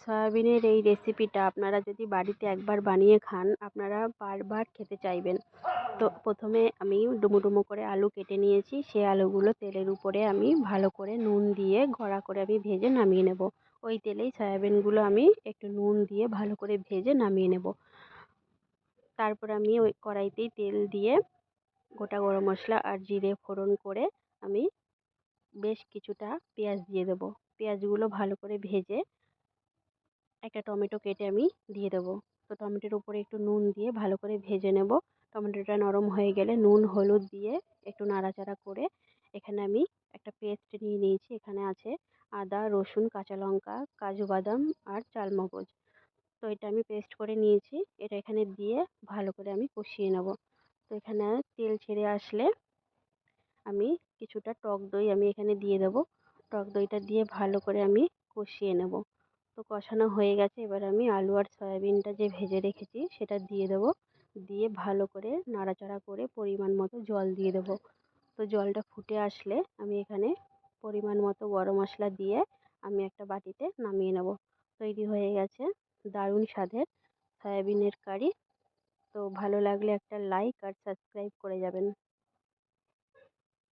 সয়াবিনের এই রেসিপিটা আপনারা যদি বাড়িতে একবার বানিয়ে খান আপনারা বারবার খেতে চাইবেন। তো প্রথমে আমি ডুমো ডুমো করে আলু কেটে নিয়েছি। সেই আলুগুলো তেলের উপরে আমি ভালো করে নুন দিয়ে কড়া করে আমি ভেজে নামিয়ে নেব। ওই তেলেই সয়াবিনগুলো আমি একটু নুন দিয়ে ভালো করে ভেজে নামিয়ে নেব। তারপর আমি ওই কড়াইতেই তেল দিয়ে গোটা গরম মশলা আর জিরে ফোড়ন করে আমি বেশ কিছুটা পেঁয়াজ দিয়ে দেবো। পেঁয়াজগুলো ভালো করে ভেজে একটা টমেটো কেটে আমি দিয়ে দেবো। তো টমেটোর উপরে একটু নুন দিয়ে ভালো করে ভেজে নেব। টমেটোটা নরম হয়ে গেলে নুন হলুদ দিয়ে একটু নাড়াচাড়া করে এখানে আমি একটা পেস্ট নিয়ে নিয়েছি। এখানে আছে আদা, রসুন, কাঁচা লঙ্কা, কাজু বাদাম আর চালমগজ। তো এটা আমি পেস্ট করে নিয়েছি। এটা এখানে দিয়ে ভালো করে আমি কষিয়ে নেব। তো এখানে তেল ছেড়ে আসলে আমি কিছুটা টক দই আমি এখানে দিয়ে দেবো। টক দইটা দিয়ে ভালো করে আমি কষিয়ে নেব। তো কষানো হয়ে গেছে, এবার আমি আলু আর সয়াবিনটা যে ভেজে রেখেছি সেটা দিয়ে দেবো। দিয়ে ভালো করে নাড়াচাড়া করে পরিমাণ মতো জল দিয়ে দেবো। তো জলটা ফুটে আসলে আমি এখানে পরিমাণ মতো গরম মশলা দিয়ে আমি একটা বাটিতে নামিয়ে নেব। তৈরি হয়ে গেছে দারুণ স্বাদের সয়াবিনের কারি। তো ভালো লাগলে একটা লাইক আর সাবস্ক্রাইব করে যাবেন।